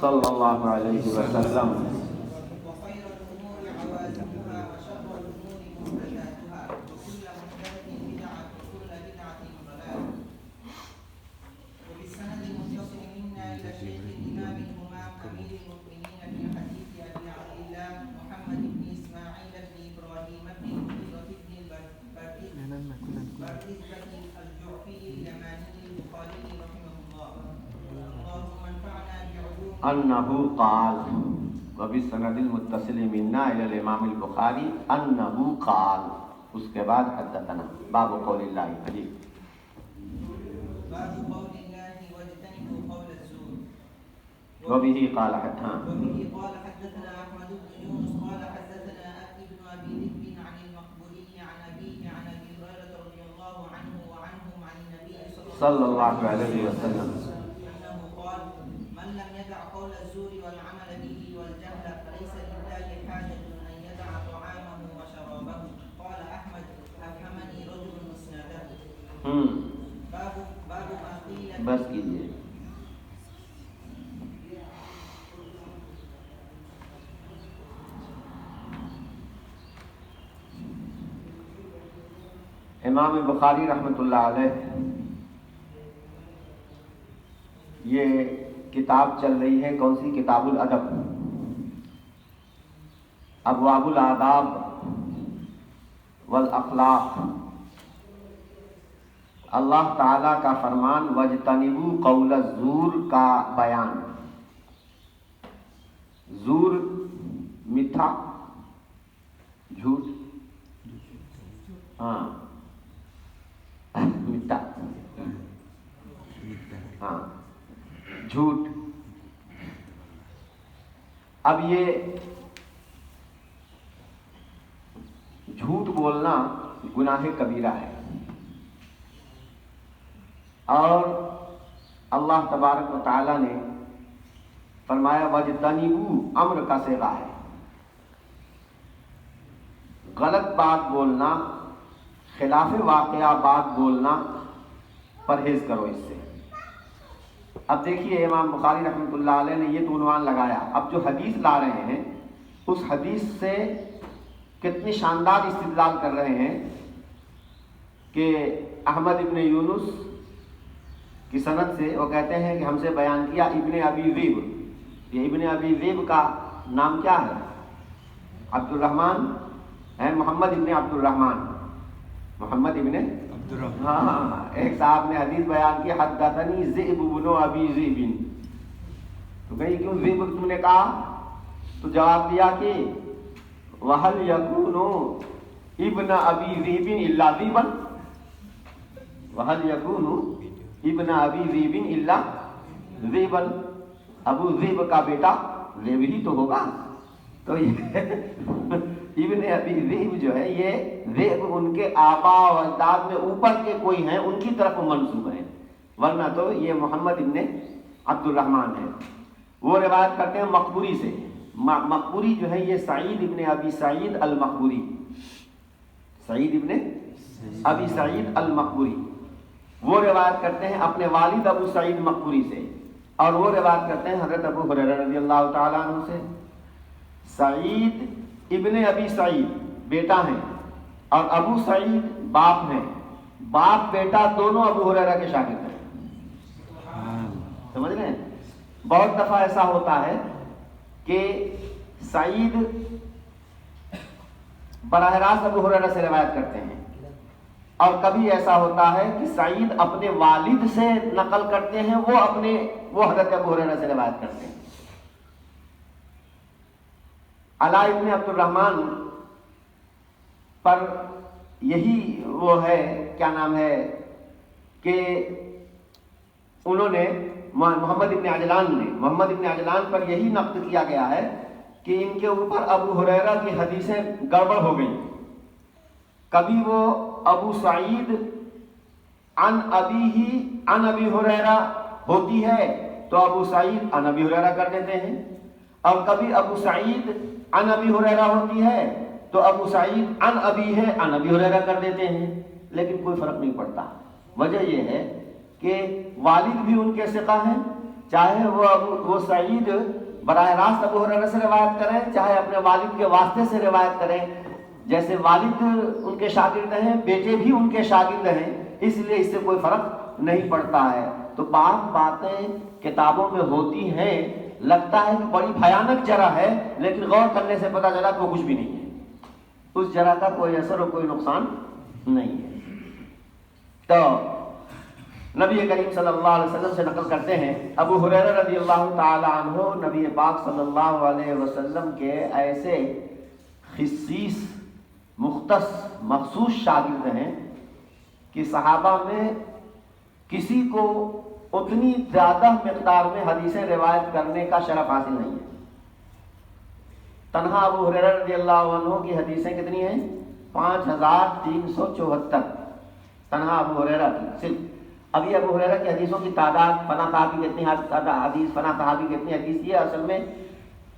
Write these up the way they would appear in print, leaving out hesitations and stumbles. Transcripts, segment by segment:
صلی اللہ علیہ وسلم. وخير الأمور عوالمها وشر الأمور محدثاتها وكل محدثة بدعة وكل بدعة ضلالة. وبالسند المتصل منا إلى شيخ الإمام الإمام أمير المؤمنين في حديث أبي عبد الله محمد بن إسماعيل بن إبراهيم بن المغيرة بن البرزبة الجعفي اليماني البخاري رحمه الله. اللهم انفعنا بعلوم انہ قال وبالسند المتصل منا الی الامام البخاری انہ قال. اس کے بعد حدثنا باب قول اللہ. جی باب قول الله واجتنبوا قول الزور. وبه قال حدثنا وبه قال حدثنا احمد بن يونس قال حدثنا ابن ابي ذئب عن المقبوري عن ابيه عن ابي هريره رضي الله عنه وعنهم عن النبي صلی اللہ علیہ وسلم. انه قال من لم يدع قول الزور والعمل به والجهل فليس لله حاجه ان يدع طعامه وشرابه. قال احمد افهمني رجل مسنده. باب ما قيل بس کیجیے. امام بخاری رحمۃ اللہ علیہ یہ کتاب چل رہی ہے کون سی؟ کتاب الادب. ابواب الآداب والاخلاق. اللہ تعالیٰ کا فرمان وَاجْتَنِبُوا قَوْلَ الزُّورِ کا بیان. زور میٹھا، جھوٹ. ہاں میٹھا، ہاں جھوٹ. اب یہ جھوٹ بولنا گناہ کبیرہ ہے، اور اللہ تبارک و تعالی نے فرمایا وَاجْتَنِبُوا امر کا صیغہ ہے. غلط بات بولنا، خلاف واقعہ بات بولنا پرہیز کرو اس سے. اب دیکھیے امام بخاری رحمۃ اللہ علیہ نے یہ تو عنوان لگایا. اب جو حدیث لا رہے ہیں اس حدیث سے کتنی شاندار استدلال کر رہے ہیں کہ احمد ابن یونس کی سند سے وہ کہتے ہیں کہ ہم سے بیان کیا ابن ابی ذئب. یہ ابن ابی ذئب کا نام کیا ہے؟ عبد الرحمن ہے، محمد ابن عبد الرحمن. محمد ابن عبد الرحمن. ہاں ایک صاحب نے حدیث بیان کی حدثنی ذئب بن ابی ذئب. تو کہیں کیوں ذئب تم نے کہا؟ تو جواب دیا کہ وَهَلْ يَكُونُ ابن ابی ذئب الا ذئبا. وَهَلْ يَكُونُ ابن ابی ذئب الا ذئبا. ابو ذئب کا بیٹا ذئب ہی تو ہوگا. تو یہ ابن ابی ذئب جو ہے یہ ذئب ان کے آبا و اجداد میں اوپر کے کوئی ہیں ان کی طرف منسوب ہیں، ورنہ تو یہ محمد ابن عبد الرحمن ہے. وہ روایت کرتے ہیں مقبوری سے. مقبوری جو ہے یہ سعید ابن ابی سعید المقبوری. سعید ابن ابی سعید المقبوری وہ روایت کرتے ہیں اپنے والد ابو سعید مقبوری سے، اور وہ روایت کرتے ہیں حضرت ابو ہریرہ رضی اللہ تعالیٰ عنہ سے. سعید ابن ابی سعید بیٹا ہیں اور ابو سعید باپ ہیں. باپ بیٹا دونوں ابو ہریرہ کے شاگرد ہیں. سمجھ رہے ہیں؟ بہت دفعہ ایسا ہوتا ہے کہ سعید براہ راست ابو ہریرہ سے روایت کرتے ہیں، اور کبھی ایسا ہوتا ہے کہ سعید اپنے والد سے نقل کرتے ہیں، وہ حضرت ابو ہریرہ سے روایت کرتے ہیں. علاء ابن عبد الرحمن پر یہی وہ ہے، کیا نام ہے کہ انہوں نے محمد ابن عجلان پر یہی نقد کیا گیا ہے کہ ان کے اوپر ابو ہریرہ کی حدیثیں گڑبڑ ہو گئی. کبھی وہ ابو سعید عن ابیہ عن ابی ہریرہ ہوتی ہے تو ابو سعید عن ابی ہریرہ کر دیتے ہیں، اور کبھی ابو سعید عن ابی ہریرہ ہوتی ہے تو ابو سعید عن ابی ہے عن ابی ہریرہ کر دیتے ہیں، لیکن کوئی فرق نہیں پڑتا. وجہ یہ ہے کہ والد بھی ان کے ثقہ ہیں، چاہے وہ سعید براہ راست ابو ہریرہ سے روایت کریں، چاہے اپنے والد کے واسطے سے روایت کریں، جیسے والد ان کے شاگرد ہیں بیٹے بھی ان کے شاگرد ہیں، اس لیے اس سے کوئی فرق نہیں پڑتا ہے۔ تو بعض باتیں کتابوں میں ہوتی ہیں، لگتا ہے کہ بڑی بھیانک جرح ہے، لیکن غور کرنے سے پتہ چلا کہ وہ کچھ بھی نہیں ہے، اس جرح کا کوئی اثر اور کوئی نقصان نہیں ہے۔ تو نبی کریم صلی اللہ علیہ وسلم سے نقل کرتے ہیں، ابو ہریرہ رضی اللہ تعالی عنہ نبی پاک صلی اللہ علیہ وسلم کے ایسے خصیص مختص مخصوص شاگرد ہیں کہ صحابہ میں کسی کو اتنی زیادہ مقدار میں حدیثیں روایت کرنے کا شرف حاصل نہیں ہے۔ تنہا ابو ہریرہ رضی اللہ عنہ کی حدیثیں کتنی ہیں؟ 5374 تنہا ابو ہریرہ کی صرف۔ ابھی ابو ہریرہ کی حدیثوں کی تعداد، فلاں صحابی کتنی حدیث، فلاں صحابی کتنی حدیث، یہ اصل میں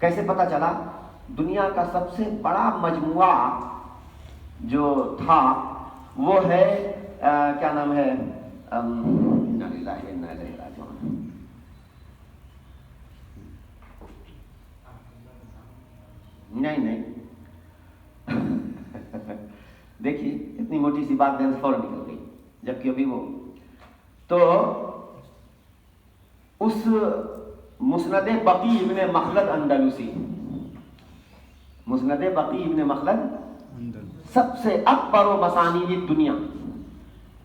کیسے پتہ چلا؟ دنیا کا سب سے بڑا مجموعہ جو تھا وہ ہے کیا نام ہے، نہیں دیکھیے اتنی موٹی سی بات دل سے فوراً نکل گئی، جبکہ ابھی وہ تو اس مسند بقی ابن مخلد اندلسی، مسند بقی ابن مخلد سب سے اکبر و مسانید دنیا،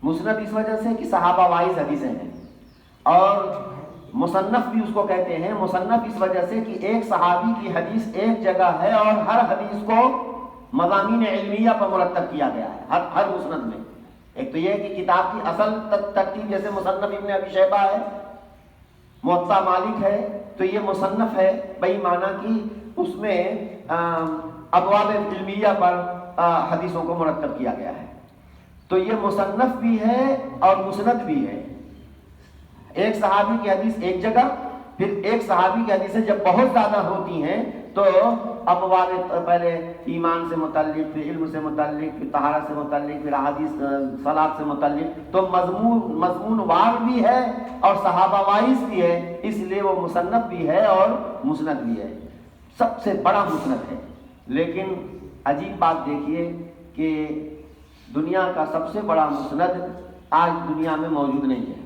مسند اس وجہ سے کہ صحابہ وائز حدیثیں ہیں، اور مصنف بھی اس کو کہتے ہیں، مصنف اس وجہ سے کہ ایک صحابی کی حدیث ایک جگہ ہے اور ہر حدیث کو مضامین علمیہ پر مرتب کیا گیا ہے ہر مسند میں۔ ایک تو یہ ہے کہ کتاب کی اصل ترتیب جیسے مصنف ابن ابی شیبہ ہے، موطا مالک ہے، تو یہ مصنف ہے بئی معنی کی اس میں ابواب علمیہ پر حدیثوں کو مرتب کیا گیا ہے۔ تو یہ مصنف بھی ہے اور مسند بھی ہے، ایک صحابی کی حدیث ایک جگہ، پھر ایک صحابی کی حدیثیں جب بہت زیادہ ہوتی ہیں تو ابواب پہلے ایمان سے متعلق، پھر علم سے متعلق، پھر طہارت سے متعلق، پھر احادیث صلاۃ سے متعلق، تو مضمون وار بھی ہے اور صحابہ وائز بھی ہے، اس لیے وہ مصنف بھی ہے اور مسند بھی ہے، سب سے بڑا مسند ہے۔ لیکن عجیب بات دیکھیے کہ دنیا کا سب سے بڑا مسند آج دنیا میں موجود نہیں ہے،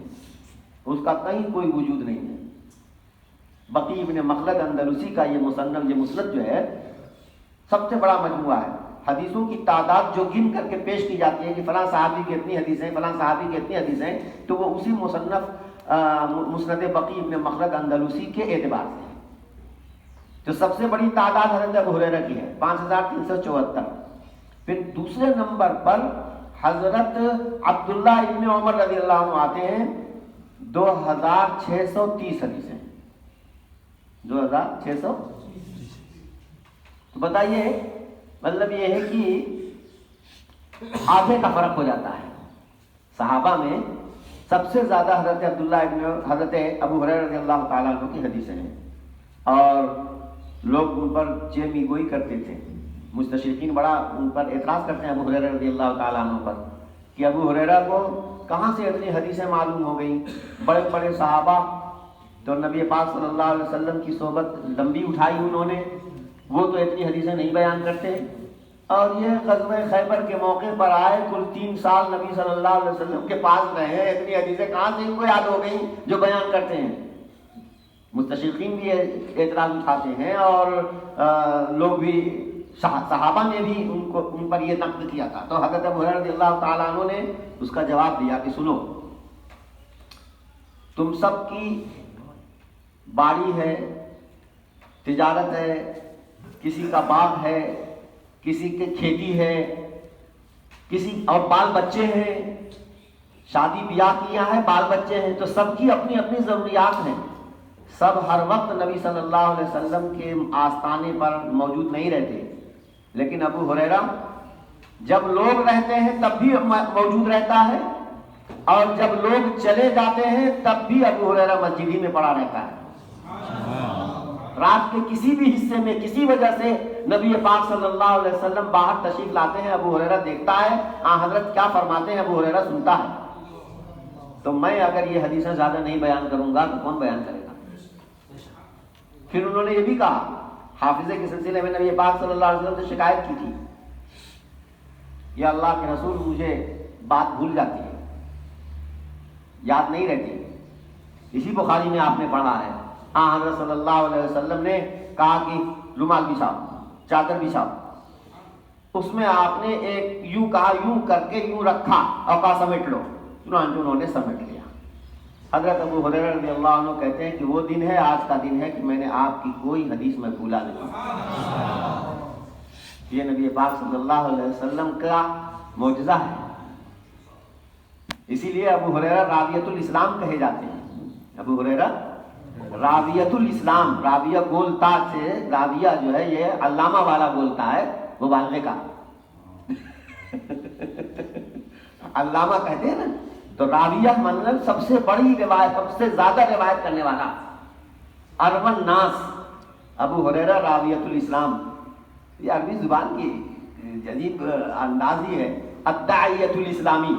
اس کا کہیں کوئی وجود نہیں ہے۔ بقی ابن مخلد اندلسی کا یہ مسند جو ہے سب سے بڑا مجموعہ ہے، حدیثوں کی تعداد جو گن کر کے پیش کی جاتی ہے کہ فلاں صحابی کی اتنی حدیثیں، فلاں صحابی کی اتنی حدیثیں، تو وہ اسی مسند بقی ابن مخلد اندلسی کے اعتبار سے ہے۔ تو سب سے بڑی تعداد حضرت ابو ہریرہ کی ہے 5374، پھر دوسرے نمبر پر حضرت عبداللہ ابن عمر رضی اللہ عنہ آتے ہیں 2630 حدیثیں، 2600۔ تو بتائیے مطلب یہ ہے کہ آدھے کا فرق ہو جاتا ہے۔ صحابہ میں سب سے زیادہ حضرت ابو ہریرہ رضی اللہ تعالیٰ عنہ کی حدیثیں ہیں، اور لوگ ان پر چیمی گوئی کرتے تھے، مستشرقین بڑا ان پر اعتراض کرتے ہیں ابو ہریرہ رضی اللہ تعالیٰ عنہ پر کہ ابو ہریرہ کو کہاں سے اتنی حدیثیں معلوم ہو گئیں، بڑے بڑے صحابہ، تو نبی پاک صلی اللہ علیہ وسلم کی صحبت لمبی اٹھائی انہوں نے، وہ تو اتنی حدیثیں نہیں بیان کرتے، اور یہ غزوہ خیبر کے موقع پر آئے، کل 3 سال نبی صلی اللہ علیہ وسلم کے پاس رہے، اتنی حدیثیں کہاں سے ان کو یاد ہو گئیں جو بیان کرتے ہیں۔ مستشرقین بھی اعتراض اٹھاتے ہیں، اور لوگ بھی، صحابہ نے بھی ان پر یہ نقد کیا تھا۔ تو حضرت ابو ہریرہ رضی اللہ تعالیٰ عنہ نے اس کا جواب دیا کہ سنو، تم سب کی باڑی ہے، تجارت ہے، کسی کا باغ ہے، کسی کے کھیتی ہے، کسی اور بال بچے ہیں، شادی بیاہ کیا ہے، بال بچے ہیں، تو سب کی اپنی اپنی ضروریات ہیں، سب ہر وقت نبی صلی اللہ علیہ وسلم کے آستانے پر موجود نہیں رہتے، لیکن ابو ہریرہ جب لوگ رہتے ہیں تب بھی موجود رہتا ہے، اور جب لوگ چلے جاتے ہیں تب بھی ابو ہریرہ مسجد ہی میں پڑا رہتا ہے۔ رات کے کسی بھی حصے میں کسی وجہ سے نبی پاک صلی اللہ علیہ وسلم باہر تشریف لاتے ہیں، ابو ہریرہ دیکھتا ہے حضرت کیا فرماتے ہیں، ابو ہریرہ سنتا ہے۔ تو میں اگر یہ حدیثیں زیادہ نہیں بیان کروں گا تو کون بیان کرے گا؟ پھر انہوں نے یہ بھی کہا، حافظے کے سلسلے میں نبی پاک صلی اللہ علیہ وسلم سے شکایت کی تھی، یا اللہ کے رسول مجھے بات بھول جاتی ہے، یاد نہیں رہتی. اسی بخاری میں آپ نے پڑھا ہے، ہاں حضرت صلی اللہ علیہ وسلم نے کہا کہ رومال بچھاؤ، چادر بچھاؤ. اس میں آپ نے ایک یوں کہا، یوں کر کے یوں رکھا اور کہا سمیٹ لو، چنانچہ انہوں نے سمیٹ لیا. حضرت ابو ہریرہ رضی اللہ عنہ کہتے ہیں کہ وہ دن ہے، آج کا دن ہے، کہ میں نے آپ کی کوئی حدیث میں بھولا نہیں. یہ نبی پاک صلی اللہ علیہ وسلم کا معجزہ ہے. اسی لیے ابو ہریرہ راویۃ الاسلام کہے جاتے ہیں. ابو ہریرہ راویۃ الاسلام، راویہ گولتا سے، راویہ جو ہے یہ علامہ والا بولتا ہے، مبالغے کا. علامہ کہتے ہیں نا، تو راویہ مطلب سب سے بڑی روایت، سب سے زیادہ روایت کرنے والا. ارون الناس ابو ہریرہ راویۃ الاسلام. یہ عربی زبان کی عجیب انداز ہی ہے، الداعیۃ الاسلامی.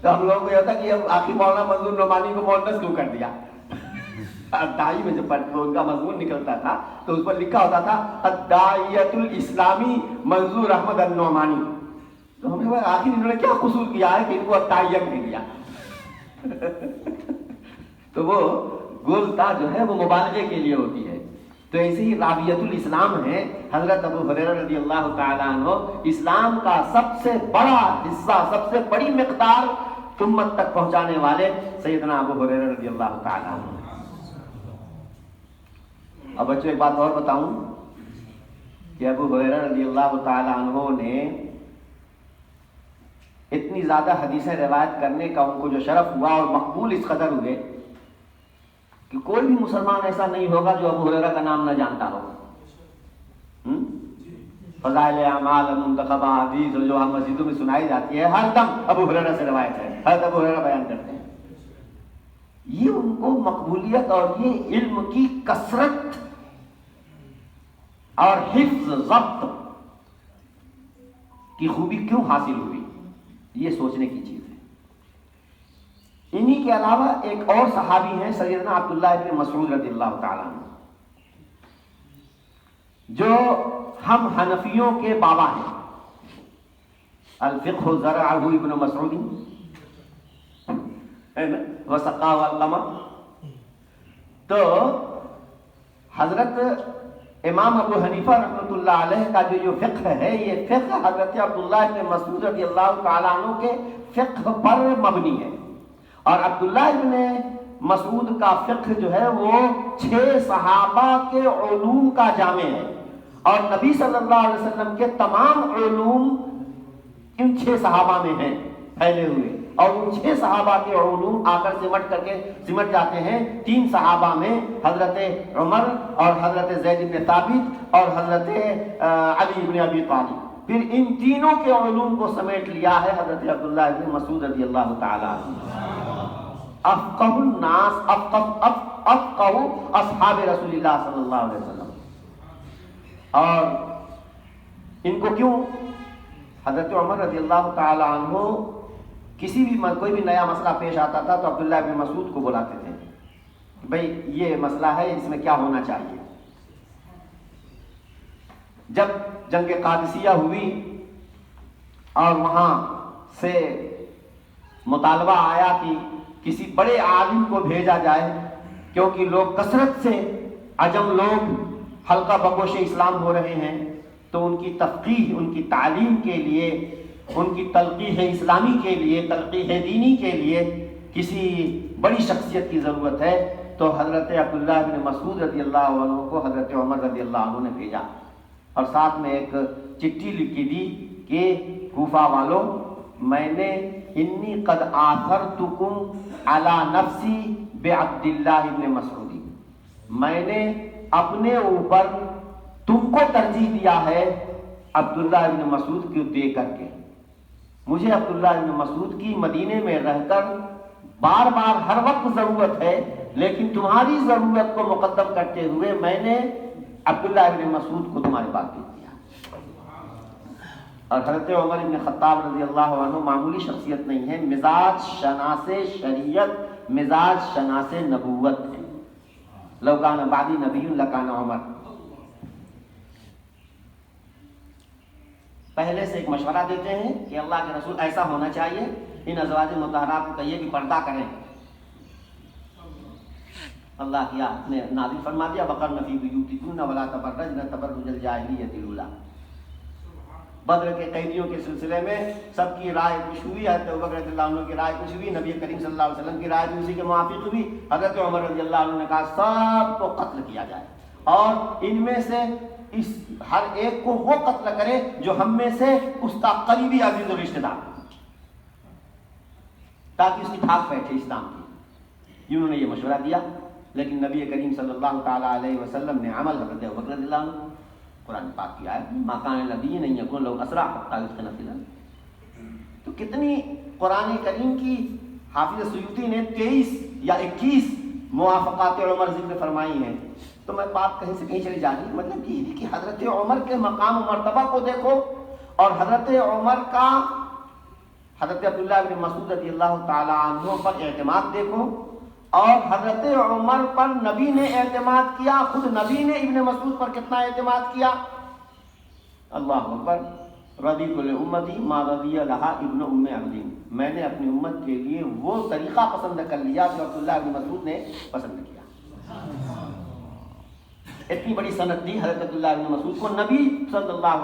تو ہم لوگوں کو یہ ہوتا ہے کہ اب آخر مولانا منظور نعمانی کو مؤنث کیوں کر دیا. الداعی میں جب ان کا مضمون نکلتا تھا تو اس پر لکھا ہوتا تھا الداعیۃ الاسلامی منظور احمد النعمانی. تو ہمیں آخر انہوں نے کیا قصور کیا ہے کہ ان کو الداعیہ کہہ دیا. تو وہ گولتا جو ہے وہ مبالغے کے لیے ہوتی ہے. تو ایسے ہی راویۃ الاسلام ہے حضرت ابو ہریرہ رضی اللہ تعالیٰ عنہ. اسلام کا سب سے بڑا حصہ، سب سے بڑی مقدار امت تک پہنچانے والے سیدنا ابو ہریرہ رضی اللہ تعالیٰ عنہ. اب بچوں ایک بات اور بتاؤں کہ ابو ہریرہ رضی اللہ تعالیٰ عنہ نے اتنی زیادہ حدیثیں روایت کرنے کا ان کو جو شرف ہوا اور مقبول اس قدر ہوئے کہ کوئی بھی مسلمان ایسا نہیں ہوگا جو ابو ہریرہ کا نام نہ جانتا ہو. فضائل اعمال، منتخبہ حدیث جو ہم مسجدوں میں سنائی جاتی ہے، ہر دم ابو ہریرہ سے روایت ہے، ہر ابو ہریرہ بیان کرتے ہیں. یہ ان کو مقبولیت اور یہ علم کی کثرت اور حفظ ضبط کی خوبی کیوں حاصل ہوئی، یہ سوچنے کی چیز ہے. انہی کے علاوہ ایک اور صحابی ہیں سیدنا عبداللہ ابن مسعود رضی اللہ تعالیٰ عنہ، جو ہم حنفیوں کے بابا ہیں. الفقہ زرعہ ابن مسعود وسقہ وعلمہ. تو حضرت امام ابو حنیفہ رحمۃ اللہ علیہ کا جو فقہ ہے، یہ فقہ حضرت عبداللہ ابن مسعود رضی اللہ تعالیٰ عنہ کے فقہ پر مبنی ہے. اور عبداللہ ابن مسعود کا فقہ جو ہے وہ 6 صحابہ کے علوم کا جامع ہے، اور نبی صلی اللہ علیہ وسلم کے تمام علوم ان 6 صحابہ میں ہیں پھیلے ہوئے. اور ان 6 صحابہ کے علوم آ کر سمٹ جاتے ہیں 3 صحابہ میں، حضرت عمر اور حضرت زید بن ثابت اور حضرت علی بن ابی طالب. پھر ان تینوں کے علوم کو سمیٹ لیا ہے حضرت عبداللہ ابن مسعود رضی اللہ تعالیٰ عنہ. افقہ الناس، افقہ اصحاب رسول اللہ صلی اللہ علیہ وسلم. اور ان کو کیوں حضرت عمر رضی اللہ تعالیٰ عنہ کسی بھی کوئی بھی نیا مسئلہ پیش آتا تھا تو عبداللہ بن مسعود کو بلاتے تھے، بھئی یہ مسئلہ ہے، اس میں کیا ہونا چاہیے. جب جنگ قادسیہ ہوئی اور وہاں سے مطالبہ آیا کہ کسی بڑے عالم کو بھیجا جائے، کیونکہ لوگ کثرت سے عجم لوگ حلقہ بگوش اسلام ہو رہے ہیں، تو ان کی تفقیہ، ان کی تعلیم کے لیے، ان کی تلقیح اسلامی کے لیے، تلقیح دینی کے لیے کسی بڑی شخصیت کی ضرورت ہے. تو حضرت عبداللہ بن مسعود رضی اللہ عنہ کو حضرت عمر رضی اللہ عنہ نے بھیجا، اور ساتھ میں ایک چٹھی لکھی دی کہ کوفہ والوں، میں نے انی قد آثرتکم علی نفسی بعبداللہ بن مسعود، میں نے اپنے اوپر تم کو ترجیح دیا ہے عبداللہ بن مسعود کو دے کر کے. مجھے عبداللہ بن مسعود کی مدینے میں رہ کر بار بار ہر وقت ضرورت ہے، لیکن تمہاری ضرورت کو مقدم کرتے ہوئے میں نے عبداللہ بن مسعود کو تمہارے پاس بھیج دیا. اور حضرت عمر بن خطاب رضی اللہ عنہ معمولی شخصیت نہیں ہے، مزاج شناس شریعت، مزاج شناس نبوت ہے. لو کان بعدی نبی لکان عمر. پہلے سے ایک مشورہ دیتے ہیں کہ اللہ کے رسول ایسا ہونا چاہیے، ان ازواج مطہرات کو کہیے کہ پردہ کریں. اللہ کی آیت نے نازل فرما دیا وقرن فی بیوتکن ولا تبرجن تبرج الجاہلیۃ الاولی. بدر کے قیدیوں کے سلسلے میں سب کی رائے کچھ ہوئی، حضرت ابوبکر رضی اللہ عنہ کی رائے کچھ ہوئی، نبی کریم صلی اللہ علیہ وسلم کی رائے بھی اسی کے موافق ہوئی. حضرت عمر رضی اللہ عنہ نے کہا سب کو قتل کیا جائے، اور ان میں سے اس ہر ایک کو وہ قتل کرے جو ہم میں سے اس کا قریبی عزیز و رشتہ دار، تاکہ اس کی دھاک بیٹھے اسلام کی. انہوں نے یہ مشورہ دیا، لیکن نبی کریم صلی اللہ تعالیٰ علیہ وسلم نے عمل حضرت ابوبکر رضی اللہ عنہ. قرآن پاک کی آیت ما کان لنبی ان یکون لہ اسریٰ حتی یثخن فی الارض. تو کتنی قرآن کریم کی حافظ سیوطی نے 23 یا 21 موافقات عمر ذکر فرمائی ہیں. تو میں بات کہیں سے کہیں چلی جا رہی، مطلب یہ کہ حضرت عمر کے مقام و مرتبہ کو دیکھو، اور حضرت عمر کا حضرت عبداللہ بن مسعود رضی اللہ تعالیٰ عنہ پر اعتماد دیکھو، اور حضرت عمر پر نبی نے اعتماد کیا. خود نبی نے ابن مسعود پر کتنا اعتماد کیا. اللہ اکبر. رضیت لامتی ما رضی لہا ابن ام عبد. میں نے اپنی امت کے لیے وہ طریقہ پسند کر لیا جو عبداللہ بن مسعود نے پسند کیا. اتنی بڑی سند دی حضرت عبداللہ بن مسعود کو نبی صلی اللہ